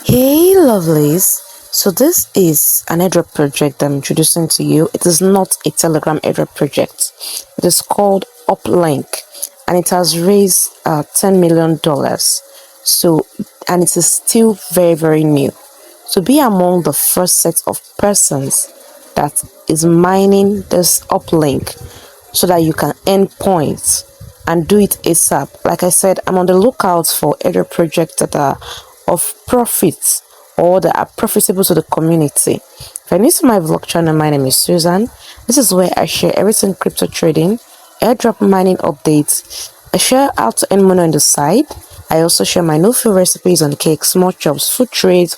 Hey lovelies, so this is an airdrop project I'm introducing to you. It is not a Telegram airdrop project. It is called UPLINK and it has raised $10 million. And it is still very new. So be among the first set of persons that is mining this UPLINK so that you can earn points and do it ASAP. Like I said, I'm on the lookout for airdrop projects that are of profit or that are profitable to the community. If you're new to my vlog channel, my name is Susan. This is where I share everything crypto trading, airdrop mining updates. I share how to earn money on the side. I also share my no-fee recipes on cakes, small chops, food trades,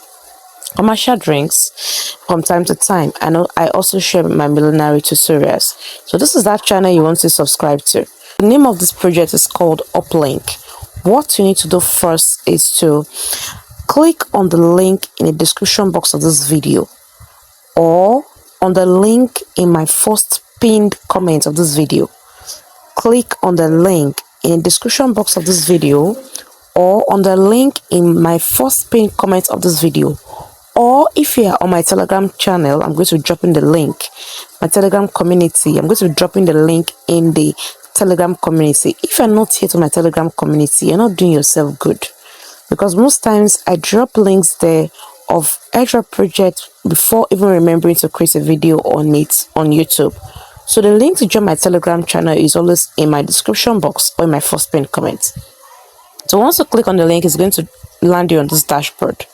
commercial drinks from time to time. I also share my millinery tutorials. So this is that channel you want to subscribe to. The name of this project is called UPLINK. What you need to do first is to click on the link in the description box of this video or on the link in my first pinned comment of this video. Click on the link in the description box of this video or on the link in my first pinned comment of this video. Or if you are on my Telegram channel, I'm going to drop in the link. My Telegram community, I'm going to drop in the link in the Telegram community. If you're not here to my Telegram community, you're not doing yourself good, because most times I drop links there of airdrop projects before even remembering to create a video on it on YouTube. So the link to join my Telegram channel is always in my description box or in my first pinned comment. So once you click on the link, it's going to land you on this dashboard.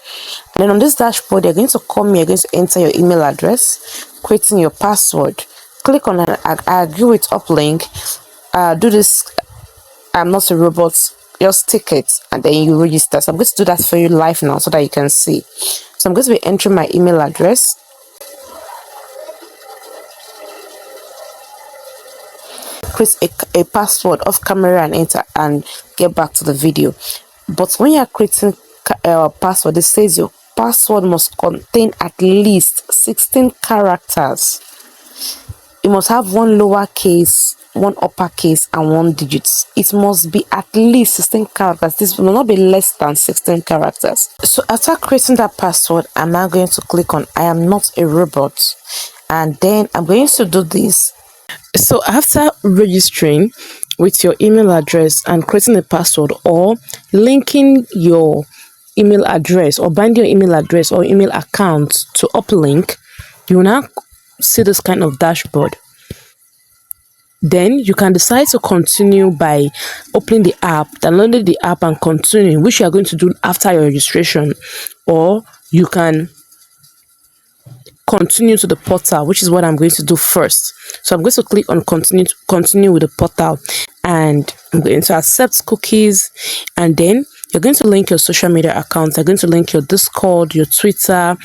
And then on this dashboard, you're going to come, you're going to enter your email address, creating your password. Click on I agree with UPLINK. Do this. I'm not a robot. Just tick it and then you register. So I'm going to do that for you live now so that you can see. So I'm going to be entering my email address. Create a password off camera and enter and get back to the video. But when you're creating a password, it says your password must contain at least 16 characters. It must have one lowercase, one uppercase, and one digit. It must be at least 16 characters. This will not be less than 16 characters. So after creating that password, I'm now going to click on I am not a robot. And then I'm going to do this. So after registering with your email address and creating a password or linking your email address or binding your email address or email account to UPLINK, you will now see this kind of dashboard. Then you can decide to continue by opening the app, downloading the app and continuing, which you are going to do after your registration, or you can continue to the portal, which is what I'm going to do first. So I'm going to click on continue with the portal, and I'm going to accept cookies, and then you're going to link your social media accounts. You're going to link your Discord, your Twitter,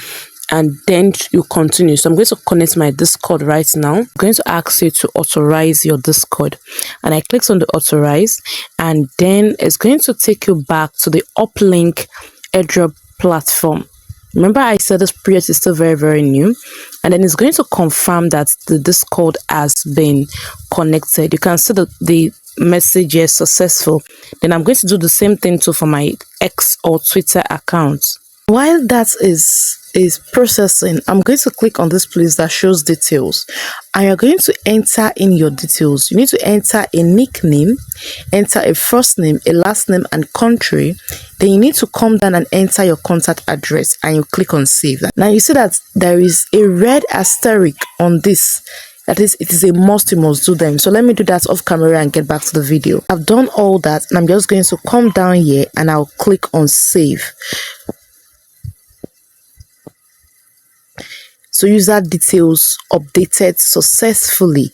and then you continue. So I'm going to connect my Discord right now. I'm going to ask you to authorize your Discord, and I click on the authorize, and then it's going to take you back to the UPLINK airdrop platform. Remember I said this project is still very new, and then it's going to confirm that the Discord has been connected. You can see the message is successful. Then I'm going to do the same thing too for my X or Twitter accounts. While that is processing, I'm going to click on this place that shows details, and you're going to enter in your details. You need to enter a nickname, enter a first name, a last name, and country. Then you need to come down and enter your contact address, and you click on save. Now you see that there is a red asterisk on this. That is, it is a must, you must do them. So let me do that off camera and get back to the video. I've done all that, and I'm just going to come down here and I'll click on save. So user details updated successfully.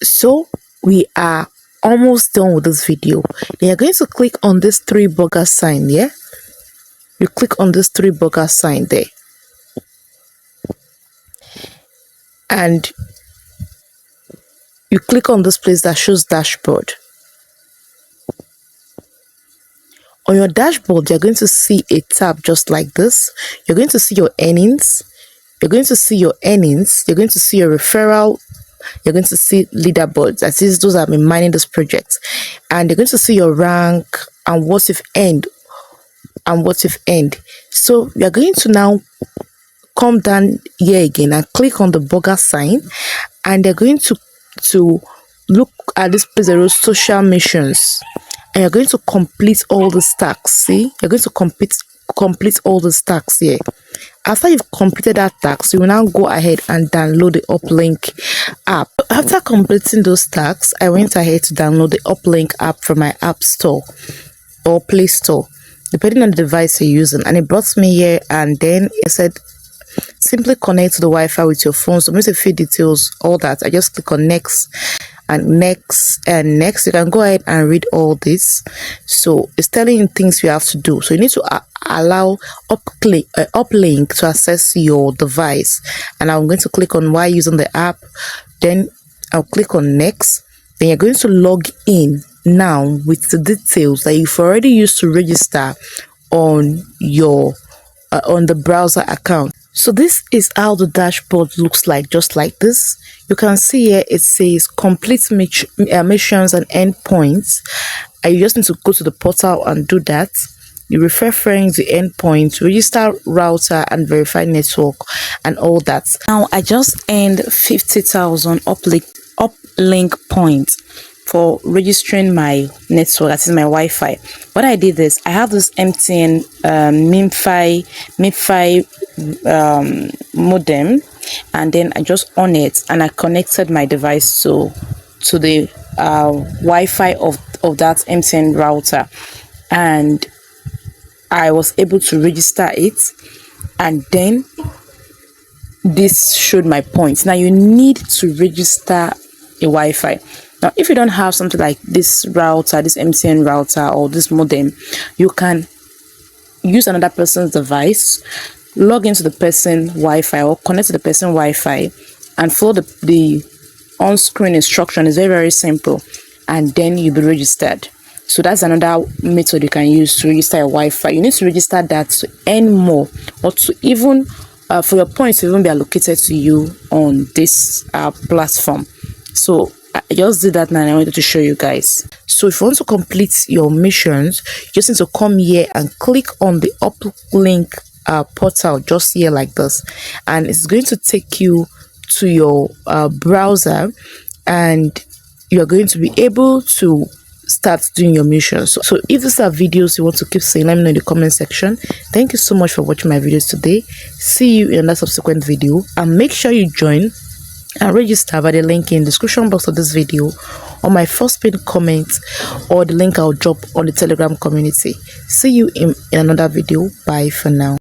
So we are almost done with this video. Then you're going to click on this three burger sign. Yeah, you click on this three burger sign there, and you click on this place that shows dashboard. On your dashboard, you're going to see a tab just like this. You're going to see your earnings. You're going to see your earnings. You're going to see your referral. You're going to see leaderboards. That is, those have been mining this project. And you're going to see your rank and what you've earned and what you've earned. So we are going to now come down here again and click on the burger sign, and they're going to look at this place there are social missions, and you're going to complete all the stacks. See, you're going to complete all the stacks here. After you've completed that task, you will now go ahead and download the uplink app. After completing those tasks, I went ahead to download the uplink app from my app store or play store, depending on the device you're using, and it brought me here, and then it said simply connect to the Wi-Fi with your phone. So a few details, all that. I just click on next and next and next. You can go ahead and read all this. So it's telling you things you have to do. So you need to allow uplink to access your device, and I'm going to click on why using the app. Then I'll click on next. Then you're going to log in now with the details that you've already used to register on your on the browser account. So this is how the dashboard looks like, just like this. You can see here it says complete missions and endpoints. And you just need to go to the portal and do that. You reference the endpoint, register router and verify network and all that. Now I just earned 50,000 uplink points for registering my network, that is my Wi-Fi. What I did is I have this MTN MiFi modem, and then I just on it and I connected my device to the Wi-Fi of that MTN router, and I was able to register it, and then this showed my points. Now you need to register a Wi-Fi. Now if you don't have something like this router, this MTN router or this modem, you can use another person's device, log into the person Wi-Fi or connect to the person Wi-Fi and follow the on-screen instruction. Is very, very simple, and then you'll be registered. So that's another method you can use to register your Wi-Fi. You need to register that to earn more, or to even for your points to even be allocated to you on this platform. So I just did that now and I wanted to show you guys. So if you want to complete your missions, you just need to come here and click on the uplink portal just here like this, and it's going to take you to your browser, and you're going to be able to start doing your missions. So if these are videos you want to keep seeing, let me know in the comment section. Thank you so much for watching my videos today. See you in another subsequent video, and make sure you join and register by the link in the description box of this video, or my first pinned comment, or the link I'll drop on the Telegram community. See you in another video. Bye for now.